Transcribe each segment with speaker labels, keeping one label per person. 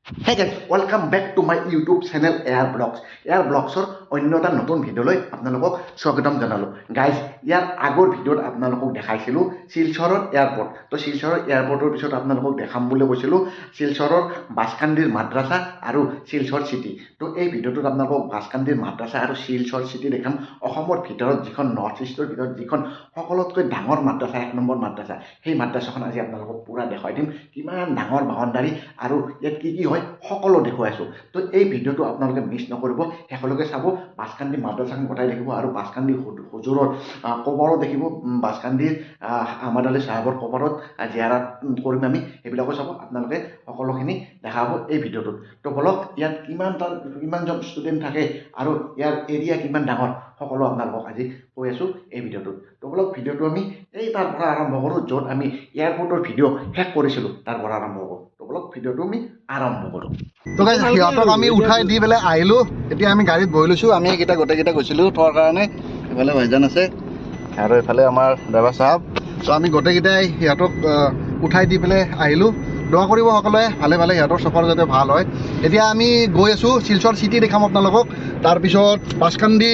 Speaker 1: Hey guys, welcome back to my YouTube channel Air Blogs. Air Blogsৰ অন্য এটা নতুন ভিডিঅ'লৈ আপোনালোকক স্বাগতম জনালোঁ। গাইজ, ইয়াৰ আগৰ ভিডিঅ'ত আপোনালোকক দেখাইছিলোঁ শিলচৰৰ এয়াৰপৰ্ট। তো শিলচৰৰ এয়াৰপৰ্টৰ পিছত আপোনালোকক দেখাম বুলি কৈছিলোঁ শিলচৰৰ বাছকান্দিৰ মাদ্ৰাছা আৰু শিলচৰ চিটি। তো এই ভিডিঅ'টোত আপোনালোকক বাছকান্দিৰ মাদ্ৰাছা আৰু শিলচৰ চিটি দেখাম। অসমৰ ভিতৰত যিখন নৰ্থ ইষ্টৰ ভিতৰত যিখন সকলোতকৈ ডাঙৰ মাদ্ৰাছা, 1 নম্বৰ মাদ্ৰাছা, সেই মাদ্ৰাছাখন আজি আপোনালোকক পুৰা দেখাই দিম। কিমান ডাঙৰ বাউণ্ডাৰী আৰু ইয়াত কি কি হয় সকলো দেখুৱাইছোঁ। তো এই ভিডিঅ'টো আপোনালোকে মিছ নকৰিব, শেষলৈকে চাব। বাছকান্দি মাদ্ৰাছাখন গোটাই দেখিব আৰু বাছকান্দি হুজুৰৰ কবৰো দেখিব। বাছকান্দিৰ আহমদ আলী চাহাবৰ কবৰত জিয়াৰত কৰিম আমি, সেইবিলাকো চাব। আপোনালোকে সকলোখিনি দেখা হ'ব এই ভিডিঅ'টোত। তো বলক, ইয়াত কিমানজন ষ্টুডেণ্ট থাকে আৰু ইয়াৰ এৰিয়া কিমান ডাঙৰ সকলো আপোনালোকক আজি কৈ আছোঁ এই ভিডিঅ'টোত। তো বলক, ভিডিঅ'টো আমি তাৰ পৰা আৰম্ভ কৰোঁ, য'ত আমি এয়াৰপৰ্টৰ ভিডিঅ' শেষ কৰিছিলোঁ তাৰ পৰা আৰম্ভ কৰোঁ। তো বলক, ভিডিঅ'টো আমি আৰম্ভ কৰোঁ। তো গাইজ, সিহঁতক আমি উঠাই দি পেলাই আহিলোঁ। এতিয়া আমি গাড়ীত বহি লৈছোঁ। আমি এইকেইটা গোটেইকেইটা গৈছিলোঁ থোৱাৰ কাৰণে। এইফালে ভাইজান আছে আৰু এইফালে আমাৰ ড্ৰাইভাৰ চাহাব। তো আমি গোটেইকেইটাই সিহঁতক উঠাই দি পেলাই আহিলোঁ। দোৱা কৰিব সকলোৱে ভালে ভালে সিহঁতৰ চফৰ যাতে ভাল হয়। এতিয়া আমি গৈ আছোঁ শিলচৰ চিটি দেখাম আপোনালোকক, তাৰপিছত বাছকান্দি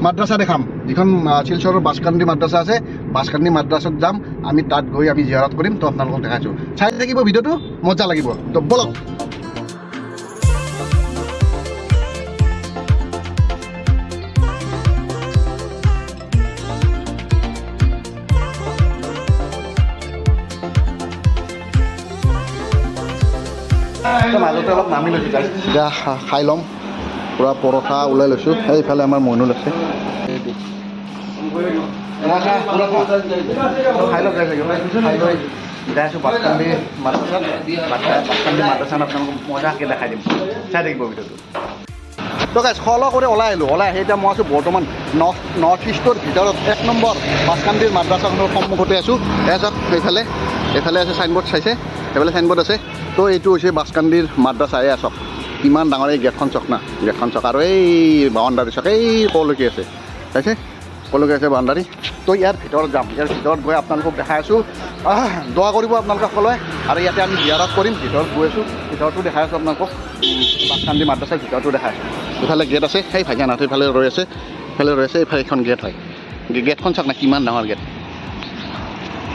Speaker 1: মাদ্ৰাছা দেখাম। যিখন শিলচৰৰ বাছকান্দি মাদ্ৰাছা আছে, বাছকান্দি মাদ্ৰাছাত যাম আমি। তাত গৈ আমি জিয়াৰত কৰিম। তো আপোনালোকক দেখাইছোঁ, চাই থাকিব ভিডিঅ'টো, মজা লাগিব। তো বলক। মাজতে অলপ নামি লৈছোঁ, এতিয়া খাই ল'ম। পূৰা পৰঠা ওলাই লৈছোঁ। এইফালে আমাৰ মইনুল আছে, খাই লওক। খাই লৈ যাই আছোঁ বাছকান্দি মাদ্ৰাছাত। বাছকান্দি মাদ্ৰাছাত আপোনালোকক মজাকৈ দেখাই দিম, চাই থাকিব ভিডিঅ'টো। তো গাইজ, খোৱা কৰি ওলাই আহিলোঁ। ওলাই আহি এতিয়া মই আছোঁ বৰ্তমান নৰ্থ ইষ্টৰ ভিতৰত 1 নম্বৰ বাছকান্দিৰ মাদ্ৰাছাখনৰ সন্মুখতে আছোঁ। চাওক, এইফালে আছে চাইনবোৰ্ড, চাইছে সেইফালে চাইনবোৰ্ড আছে। তো এইটো হৈছে বাছকান্দিৰ মাদ্ৰাছা। এয়া চাওক কিমান ডাঙৰ এই গেটখন, চাওক না, গেটখন চাওক। আৰু এই বাউণ্ডাৰী চাওক, এই কলৈকে আছে, চাইছে কলৈকে আছে বাউণ্ডাৰী। তো ইয়াৰ ভিতৰত যাম। ইয়াৰ ভিতৰত গৈ আপোনালোকক দেখাই আছোঁ। দোৱা কৰিব আপোনালোকে সকলোৱে। আৰু ইয়াতে আমি জিয়াৰত কৰিম। ভিতৰত গৈ আছোঁ, ভিতৰতো দেখাই আছোঁ আপোনালোকক। বাছকান্দি মাদ্ৰাছাৰ ভিতৰতো দেখাই আছোঁ। ইফালে গেট আছে, সেই ভাইজানহঁত এইফালে ৰৈ আছে, এইফালে এখন গেট হয়। গেটখন চাওক না, কিমান ডাঙৰ গেট।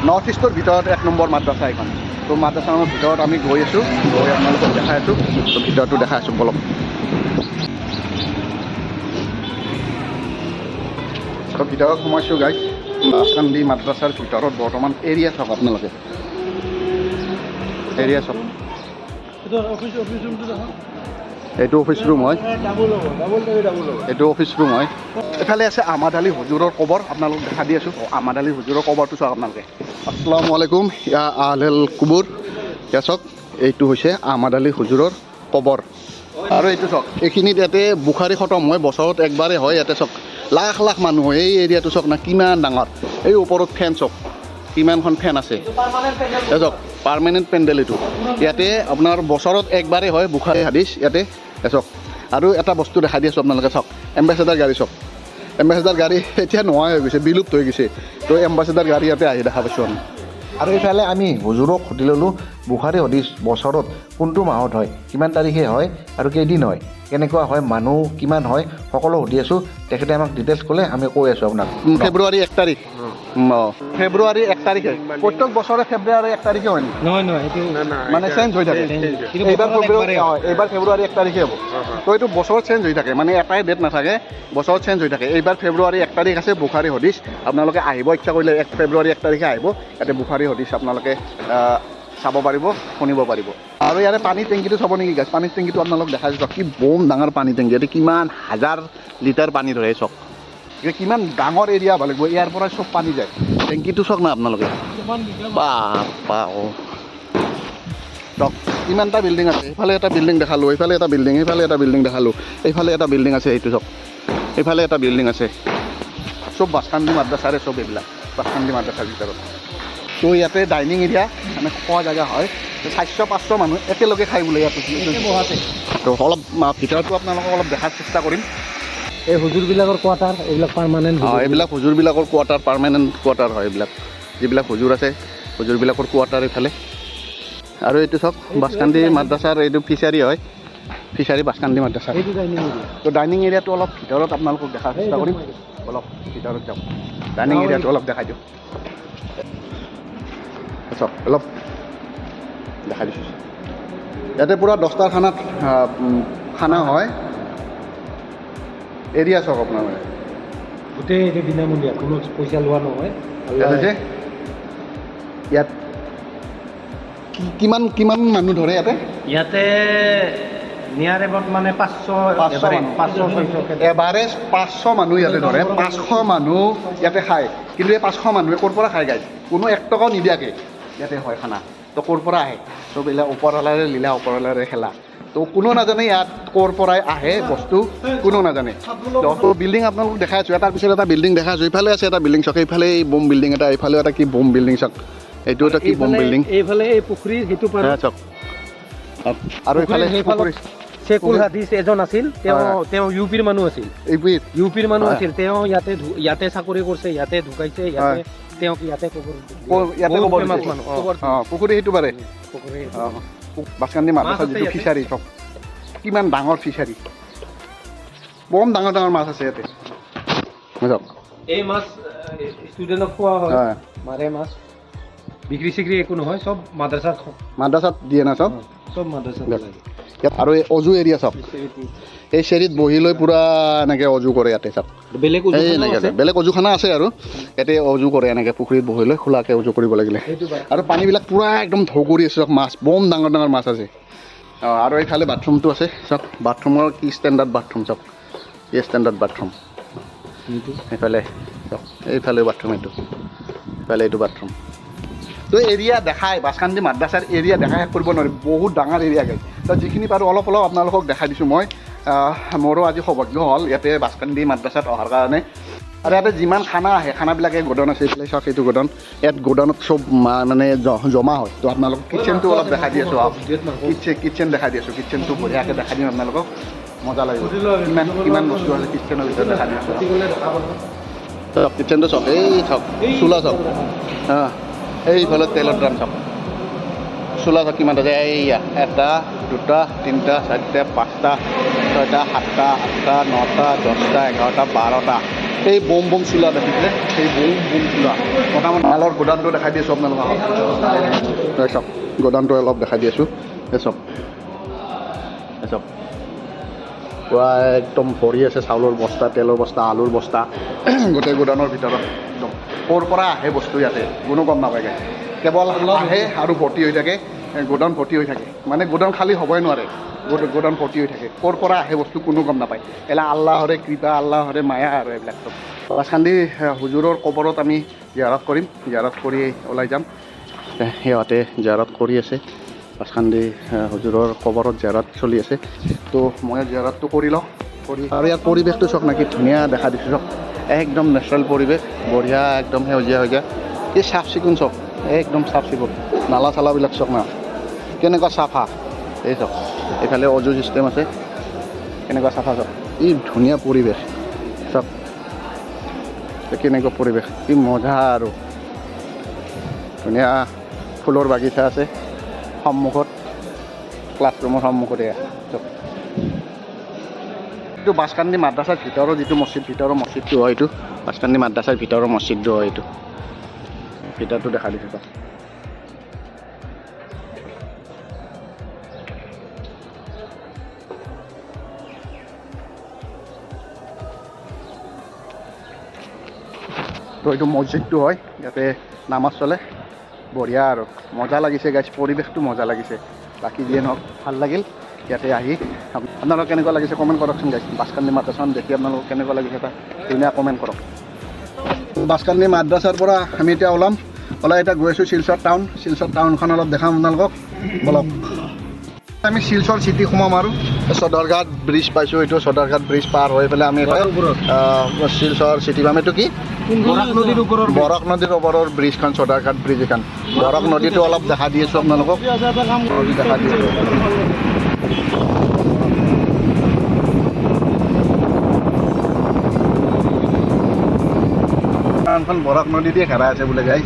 Speaker 1: নৰ্থ ইষ্টৰ ভিতৰত 1 নম্বৰ মাদ্ৰাছা এইখন। তো মাদ্ৰাছাখনৰ ভিতৰত আমি গৈ আছোঁ, গৈ আপোনালোকক দেখাই আছোঁ। তো ভিতৰতো দেখাই আছোঁ, বলক। তো ভিতৰত সোমাইছোঁ গাইজ। বাছকান্দি মাদ্ৰাছাৰ ভিতৰত বৰ্তমান এৰিয়া চাওক আপোনালোকে, এৰিয়া চাওক। এইটো অফিচ ৰুম হয়, এইটো অফিচ ৰুম হয়। এফালে আছে আহমদ আলী হুজুৰৰ কবৰ, আপোনালোকক দেখা দি আছোঁ। আহমদ আলী হুজুৰৰ কবৰটো চাওক আপোনালোকে। আসসালামু আলাইকুম, ইয়া আহলেল কুবুৰ। ইয়া চাওক, এইটো হৈছে আহমদ আলী হুজুৰৰ কবৰ। আৰু এইটো চাওক, এইখিনিত ইয়াতে বুখাৰী খতম হয়, বছৰত একবাৰে হয়। ইয়াতে চাওক লাখ লাখ মানুহ হয়। এই এৰিয়াটো চাওক না, কিমান ডাঙৰ। এই ওপৰত ফেন চাওক, কিমানখন ফেন আছে। চাওক, পাৰ্মানেণ্ট পেণ্ডেল এইটো। ইয়াতে আপোনাৰ বছৰত একবাৰেই হয় বুখাৰী হাদিছ ইয়াতে। চাওক, আৰু এটা বস্তু দেখাই দি আছোঁ আপোনালোকে, চাওক এম্বেচেডাৰ গাড়ী চাওক। এম্বেচেডাৰ গাড়ী এতিয়া নোহোৱা হৈ গৈছে, বিলুপ্ত হৈ গৈছে। তো এম্বেচেডাৰ গাড়ী ইয়াতে আহি দেখা পাইছোঁ আমি। আৰু এইফালে আমি হুজুৰক সুধি ল'লোঁ বুখাৰী হাদিছ বছৰত কোনটো মাহত হয়, কিমান তাৰিখে হয় আৰু কেইদিন হয়, কেনেকুৱা হয়, মানুহ কিমান হয়, সকলো সুধি আছোঁ। তেখেতে আমাক ডিটেইলছ ক'লে, আমি কৈ আছোঁ আপোনাক। ফেব্ৰুৱাৰী 1 তাৰিখ, ফেব্ৰুৱাৰী 1 তাৰিখে প্ৰত্যেক বছৰে ফেব্ৰুৱাৰী 1 তাৰিখে হয় নেকি?
Speaker 2: নহয়, এইটো
Speaker 1: মানে চেঞ্জ হৈ থাকে। এইবাৰ ফেব্ৰুৱাৰী 1 তাৰিখে হ'ব। তো এইটো বছৰত চেঞ্জ হৈ থাকে, মানে এটাই ডেট নাথাকে, বছৰত চেঞ্জ হৈ থাকে। এইবাৰ ফেব্ৰুৱাৰী 1 তাৰিখ আছে বুখাৰী হাদিছ। আপোনালোকে আহিব ইচ্ছা কৰিলে ফেব্ৰুৱাৰী 1 তাৰিখে আহিব। ইয়াতে বুখাৰী হাদিছ আপোনালোকে চাব পাৰিব, শুনিব পাৰিব। আৰু ইয়াতে পানীৰ টেংকিটো চাব নেকি গাইজ? পানীৰ টেংকিটো আপোনালোক দেখাই চাওক, কি বম ডাঙৰ পানী টেংকি। ইয়াতে কিমান হাজাৰ লিটাৰ পানী ধৰে চাওক। কিমান ডাঙৰ এৰিয়া হ'ব লাগিব, ইয়াৰ পৰাই চব পানী যায়। টেংকিটো চাওক না আপোনালোকে, চাওক কিমানটা বিল্ডিং আছে। এইফালে এটা বিল্ডিং দেখালোঁ, এইফালে এটা বিল্ডিং, এইফালে এটা বিল্ডিং দেখালোঁ, এইফালে এটা বিল্ডিং আছে। এইটো চাওক, এইফালে এটা বিল্ডিং আছে। চব বাছকান্দি মাদ্ৰাছাৰে চব এইবিলাক, বাছকান্দি মাদ্ৰাছাৰ ভিতৰত। তো ইয়াতে ডাইনিং এৰিয়া, মানে খোৱা জেগা হয়। 400-500 মানুহ একেলগে খাই বোলে ইয়াতে। তো অলপ ভিতৰতো আপোনালোকক অলপ দেখাৰ চেষ্টা কৰিম।
Speaker 2: এই হুজুৰবিলাকৰ কোৱাৰ্টাৰ, এইবিলাক পাৰ্মানেণ্ট।
Speaker 1: এইবিলাক হুজুৰবিলাকৰ কোৱাৰ্টাৰ, পাৰ্মানেণ্ট কোৱাৰ্টাৰ হয় এইবিলাক। যিবিলাক হুজুৰ আছে, হুজুৰবিলাকৰ কোৱাৰ্টাৰ এইফালে।
Speaker 3: আৰু এইটো চাওক বাছকান্দি মাদ্ৰাছাৰ এইটো ফিচাৰী হয় ফিচাৰী বাছকান্দি মাদ্ৰাছা
Speaker 2: এইটো ডাইনিং এৰিয়া
Speaker 3: তো ডাইনিং এৰিয়াটো অলপ ভিতৰত আপোনালোকক দেখাৰ চেষ্টা কৰিম অলপ ভিতৰত যাওক ডাইনিং এৰিয়াটো অলপ দেখাই দিওঁ চাওক অলপ দেখাই দিছোঁ ইয়াতে পূৰা 10টাৰ খানা হয় এৰিয়া চাওক আপোনাৰ মানে
Speaker 2: গোটেই এইটো বিনামূলীয়া কোনো পইচা লোৱা নহয়
Speaker 3: ইয়াত হৈছে ইয়াত কিমান কিমান মানুহ ধৰে ইয়াতে
Speaker 2: ইয়াতে নিয়াৰ এবাউট মানে 500
Speaker 3: এভাৰেজ 500 মানুহ ইয়াতে ধৰে 500 মানুহ ইয়াতে খায় কিন্তু এই 500 মানুহে ক'ৰ পৰা খায় গাইজ কোনো 1 টকাও নিদিয়াকৈ ইয়াতে হয় খানা তো ক'ৰ পৰা আহে তো বিলাক ওপৰৱালাৰে লীলা ওপৰৱালাৰে খেলা তো কোনো নাজানে ইয়াত ক'ৰ পৰাই আহে বস্তু কোনো নাজানে তো বিল্ডিং আপোনালোকক দেখাই আছোঁ এটাৰ পিছত এটা বিল্ডিং দেখাই আছোঁ ইফালে আছে এটা বিল্ডিং চাওক এইফালে এই বোম বিল্ডিং এটা এইফালেও এটা কি বোম বিল্ডিং চাওক এইটো এটা কি বোম বিল্ডিং
Speaker 2: এইফালে এই পুখুৰীৰ সেইটো পাৰ
Speaker 3: চাওক আৰু এইফালে পুখুৰী
Speaker 2: শেখুল হাদিছ এজন আছিল তেওঁ ইউপিৰ মানুহ আছিল ইউপিৰ মানুহ আছিল তেওঁ ইয়াতে চাকৰি কৰিছে ইয়াতে ঢুকাইছে ইয়াতে তেওঁক ইয়াতে
Speaker 3: ইয়াতে ক'ব
Speaker 2: ফেমাছ মানুহ
Speaker 3: পুখুৰী সেইটো পাৰে
Speaker 2: পুখুৰী
Speaker 3: বাছকান্দি মাদ্ৰাছা যিটো ফিচাৰী চাওক কিমান ডাঙৰ ফিচাৰী বম ডাঙৰ ডাঙৰ মাছ আছে ইয়াতে চাওক
Speaker 2: এই মাছ ষ্টুডেণ্টক খোৱা হয় মাৰে মাছ বিক্ৰী চিক্ৰী একো নহয় চব
Speaker 3: মাদ্ৰাছাত দিয়ে না চব
Speaker 2: মাদ্ৰাছাত
Speaker 3: ইয়াত আৰু এই অজু এৰিয়া চাওক এই চেৰিত বহি লৈ পূৰা এনেকৈ অজু কৰে ইয়াতে চাওক এই এনেকৈ বেলেগ অজুখানা আছে আৰু ইয়াতে অজু কৰে এনেকৈ পুখুৰীত বহি লৈ খোলাকৈ অজু কৰিব লাগিলে আৰু পানীবিলাক পূৰা একদম ঢৌ কৰি আছে চাওক মাছ বম ডাঙৰ ডাঙৰ মাছ আছে আৰু এইফালে বাথৰুমটো আছে চাওক বাথৰুমৰ কি ষ্টেণ্ডাৰ্ড বাথৰুম চাওক এই ষ্টেণ্ডাৰ্ড বাথৰুম এইফালে চাওক এইফালে বাথৰুম এইটো এইফালে এইটো বাথৰুম তো এৰিয়া দেখাই বাছকান্দি মাদ্ৰাছাৰ এৰিয়া দেখাই শেষ কৰিব নোৱাৰি বহুত ডাঙৰ এৰিয়া গাই তো যিখিনি পাৰোঁ অলপ অলপ আপোনালোকক দেখাই দিছোঁ মই মোৰো আজি সৌভাগ্য হ'ল ইয়াতে বাছকান্দি মাদ্ৰাছাত অহাৰ কাৰণে আৰু ইয়াতে যিমান খানা আহে খানাবিলাকে গোডাউন আছে এইফালে চাওক এইটো গোডাউন ইয়াত গোডাউনত চব মানে জমা হয় তো আপোনালোকক কিটচেনটো অলপ দেখাই দি আছোঁ কিটচেন দেখাই দি আছোঁ কিটচেনটো বঢ়িয়াকৈ দেখাই দিম আপোনালোকক মজা লাগিব কিমান কিমান বস্তু আছে কিটচেনৰ ভিতৰত দেখাই দি আছোঁ চাওক কিটচেনটো চাওক এই চাওক চোলা চাওক এইফালে তেলৰ ড্ৰাম চাওক চোলা চাওক কিমান আছে এইয়া 1 2 3 4 5 6 7 8 9 10 11 12টা এই বোম বোম চোলা দেখিছিলে সেই বোম চোলা মোটামুটি মালৰ গোডাউনটো দেখাই দি আছোঁ আপোনালোকক চাওক গোডাউনটো অলপ দেখাই দি আছোঁ এই চাওক চাওক পূৰা একদম ভৰি আছে চাউলৰ বস্তা তেলৰ বস্তা আলুৰ বস্তা গোটেই গোডাউনৰ ভিতৰত একদম ক'ৰ পৰা আহে বস্তু ইয়াতে কোনো গম নাপায়গৈ কেৱল আহে আৰু ভৰ্তি হৈ থাকে গোডাউন ভৰ্তি হৈ থাকে মানে গোডাউন খালী হ'বই নোৱাৰে গোডাউন ভৰ্তি হৈ থাকে ক'ৰ পৰা আহে বস্তু কোনো গম নাপায় এলা আল্লাহৰে কৃপা আল্লাহৰে মায়া আৰু এইবিলাক চব বাছকান্দি হুজুৰৰ কবৰত আমি জিয়াৰত কৰিম জিয়াৰত কৰি ওলাই যাম সিহঁতে জিয়াৰত কৰি আছে বাছকান্দি হুজুৰৰ কবৰত জিয়াৰত চলি আছে তো মই জিয়াৰতটো কৰি লওঁ আৰু ইয়াৰ পৰিৱেশটো চাওক নাকি ধুনীয়া দেখা দিছোঁ চাওক একদম নেচাৰেল পৰিৱেশ বঢ়িয়া একদম সেউজীয়া হৈ যায় এই চাফ চিকুণ চাওক একদম চাফ চিকুণ নালা চালাবিলাক চাওক না কেনেকুৱা চাফা এই চাওক এইফালে অজু ছিষ্টেম আছে কেনেকুৱা চাফা চাওক ই ধুনীয়া পৰিৱেশ চাওক কেনেকুৱা পৰিৱেশ কি মজা আৰু ধুনীয়া ফুলৰ বাগিচা আছে সন্মুখত ক্লাছৰুমৰ সন্মুখতে চাওক এইটো বাছকান্দি মাদ্ৰাছাৰ ভিতৰৰ যিটো ভিতৰৰ মছজিদটো হয় এইটো বাছকান্দি মাদ্ৰাছাৰ ভিতৰৰ মছজিদটো হয় এইটো ভিতৰটো দেখা দিছোঁ চাওক তো এইটো মছজিদটো হয় ইয়াতে নামাজ চলে বঢ়িয়া আৰু মজা লাগিছে গাইছ পৰিৱেশটো মজা লাগিছে বাকী যিয়ে নহওক ভাল লাগিল ইয়াতে আহি আপোনালোকক কেনেকুৱা লাগিছে কমেণ্ট কৰকচোন গাইছ বাছকান্দি মাদ্ৰাছাখন দেখি আপোনালোকক কেনেকুৱা লাগিছে এটা ধুনীয়া কমেণ্ট কৰক বাছকান্দি মাদ্ৰাছাৰ পৰা আমি এতিয়া ওলাই এতিয়া গৈ আছোঁ শিলচৰ টাউনখন অলপ দেখাম আপোনালোকক বলক আমি শিলচৰ চিটি সোমাম আৰু চদৰঘাট ব্ৰিজ পাইছোঁ এইটো চদৰঘাট ব্ৰিজ পাৰ হৈ পেলাই আমি শিলচৰ চিটি পাম এইটো কি বৰক নদীৰ ওপৰৰ ব্ৰিজখন চদৰঘাট ব্ৰিজ এখন বৰক নদীটো অলপ দেখা দি আছোঁ আপোনালোকক দেখা দি আছোঁ টাউনখন বৰক নদী দিয়ে ঘেৰাই আছে বোলে গাই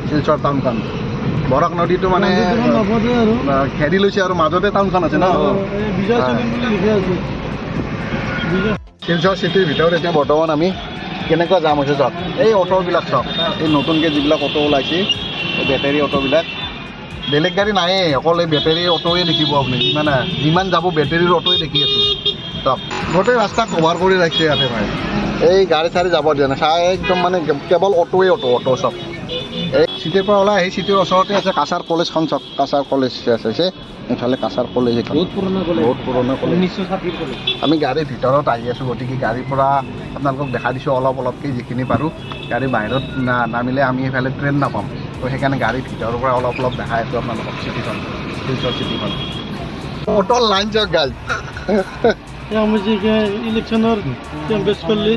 Speaker 3: শিলচৰ টাউনখন বৰাক নদীটো মানে ঘেৰি লৈছে আৰু মাজতে টাউনখন আছে ন শিলচৰ চিটিৰ ভিতৰত এতিয়া বৰ্তমান আমি কেনেকুৱা যাম হৈছে চাওক এই অটোবিলাক চাওক এই নতুনকৈ যিবিলাক অটো ওলাইছে এই বেটেৰী অটোবিলাক বেলেগ গাড়ী নায়েই অকল এই বেটেৰী অটোৱে দেখিব আপুনি যিমান যাব বেটেৰীৰ অটোৱে দেখি আছোঁ চাওক গোটেই ৰাস্তা কভাৰ কৰি ৰাখিছে ইয়াতে ভাই এই গাড়ী চাড়ী যাব দিয়া নাই চাই একদম মানে কেৱল অটোৱে অটো চাওক এই চিটিৰ পৰা ওলাই আহি চিটিৰ ওচৰতে আছে কাছাৰ কলেজখন চাওক কাছাৰ কলেজ আছে এইফালে কাছাৰ কলেজ এখন বহুত পুৰণা কলেজ 1960 কলেজ আমি গাড়ীৰ ভিতৰত আহি আছোঁ গতিকে গাড়ীৰ পৰা আপোনালোকক দেখাই দিছোঁ অলপকৈ যিখিনি পাৰোঁ গাড়ী বাহিৰত নামিলে আমি এইফালে ট্ৰেইন নাপাম তো সেইকাৰণে গাড়ীৰ ভিতৰৰ পৰা অলপ দেখাই আছোঁ আপোনালোকক চিটিখন শিলচৰ চিটিখন অটল লাইন চাওক গাইজ
Speaker 2: আমি যে ইলেকশ্যনৰ কেম্পেছ কৰিলে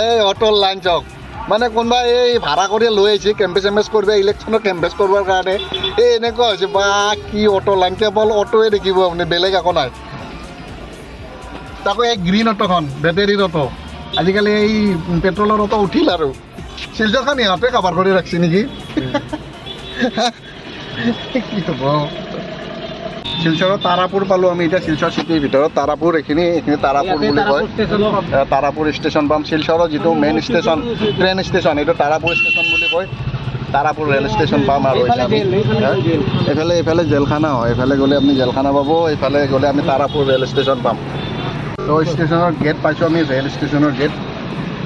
Speaker 3: এই অটল লাইন চাওক মানে কোনোবা এই ভাড়া কৰি লৈ আহিছে কেম্পেছ কৰিব ইলেকশ্যনৰ কেম্পেছ কৰিবৰ কাৰণে এই এনেকুৱা হৈছে বা কি অটো লাইন কেৱল অটোৱে দেখিব আপুনি বেলেগ একো নাই তাকো এই গ্ৰীণ অটোখন বেটেৰীৰ অটো আজিকালি এই পেট্ৰলৰ অটো উঠিল আৰু শিলচৰখন ইহঁতে কাভাৰ কৰি ৰাখিছে নেকি কি হ'ব শিলচৰত তাৰাপুৰ পালোঁ আমি এতিয়া শিলচৰ চিটিৰ ভিতৰত তাৰাপুৰ এইখিনি তাৰাপুৰ বুলি কয় তাৰাপুৰ ষ্টেচন পাম শিলচৰৰ যিটো মেইন ষ্টেচন ট্ৰেইন ষ্টেচন এইটো তাৰাপুৰ ষ্টেচন বুলি কয় তাৰাপুৰ ৰেল ষ্টেচন পাম আৰু এইফালে জেলখানা হয় এইফালে গ'লে আপুনি জেলখানা পাব এইফালে গ'লে আমি তাৰাপুৰ ৰেল ষ্টেচন পাম তো ষ্টেচনৰ গেট পাইছোঁ আমি ৰেল ষ্টেচনৰ গেট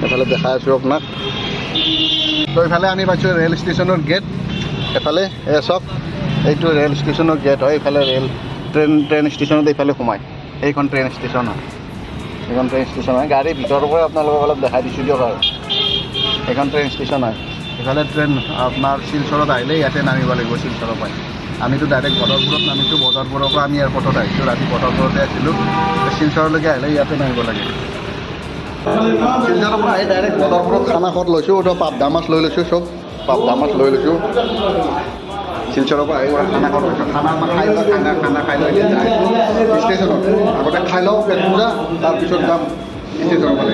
Speaker 3: এইফালে দেখাই আছোঁ আপোনাক তো এইফালে আমি পাইছোঁ ৰেল ষ্টেচনৰ গেট এইফালে চাওক এইটো ৰেল ষ্টেচনৰ গেট হয় এইফালে ট্ৰেইন ষ্টেচনত এইফালে সোমায় এইখন ট্ৰেইন ষ্টেচন হয় এইখন ট্ৰেইন ষ্টেচন হয় গাড়ীৰ ভিতৰৰ পৰাই আপোনালোকক অলপ দেখাই দিছোঁ দিয়ক আৰু এইখন ট্ৰেইন ষ্টেচন হয় এইফালে ট্ৰেইন আপোনাৰ শিলচৰত আহিলে ইয়াতে নামিব লাগিব শিলচৰৰ পৰাই আমিতো ডাইৰেক্ট বদৰপুৰত নামিছোঁ বদৰপুৰৰ পৰা আমি এয়াৰপৰ্টত আহিছোঁ ৰাতি বদৰপুৰতে আছিলোঁ শিলচৰলৈকে আহিলে ইয়াতে নামিব লাগে শিলচৰৰ পৰা আহি ডাইৰেক্ট বদৰপুৰত খানা খোৱাত লৈছোঁ তো পাবদা মাছ লৈ লৈছোঁ চব পাবদা মাছ লৈ লৈছোঁ শিলচৰৰ পৰা আহি খানা খোৱাত লৈছোঁ খানা খাই লৈ যায় ষ্টেচনত আগতে খাই লওঁ পেট পূজা তাৰপিছত যাম ষ্টেচনৰ ফালে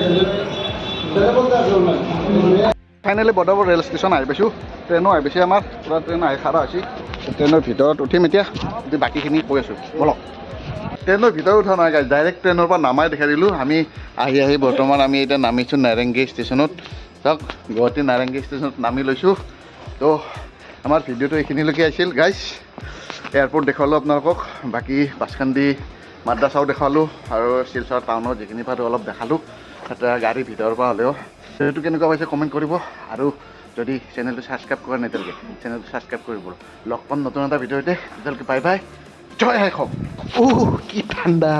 Speaker 3: ফাইনেলি বদৰপুৰ ৰেল ষ্টেচন আহি পাইছোঁ ট্ৰেইনো আহি পাইছে আমাৰ পূৰা ট্ৰেইন আহি খাৰা হৈছে ট্ৰেইনৰ ভিতৰত উঠিম এতিয়া বাকীখিনি কৈ আছোঁ বলক ট্ৰেইনৰ ভিতৰত উঠা নাই গাইজ ডাইৰেক্ট ট্ৰেইনৰ পৰা নামাই দেখাই দিলোঁ আমি আহি বৰ্তমান আমি এতিয়া নামিছোঁ নাৰেংগী ষ্টেচনত চাওক গুৱাহাটী নাৰেংগী ষ্টেচনত নামি লৈছোঁ তো আমাৰ ভিডিঅ'টো এইখিনিলৈকে আহিছিল গাইজ এয়াৰপৰ্ট দেখুৱালোঁ আপোনালোকক বাকী বাছখান্দি মাদ্ৰাছাও দেখুৱালোঁ আৰু শিলচৰ টাউনত যিখিনি পাৰোঁ অলপ দেখালোঁ তাতে গাড়ীৰ ভিতৰৰ পৰা হ'লেও সেইটো কেনেকুৱা পাইছে কমেণ্ট কৰিব আৰু যদি চেনেলটো ছাবস্ক্ৰাইব কৰা নাই তেতিয়ালৈকে চেনেলটো ছাবস্ক্ৰাইব কৰিব লগ পাম নতুন এটা ভিডিঅ'তে তেতিয়ালৈকে বাই বাই জয় আই হওক কি ঠাণ্ডা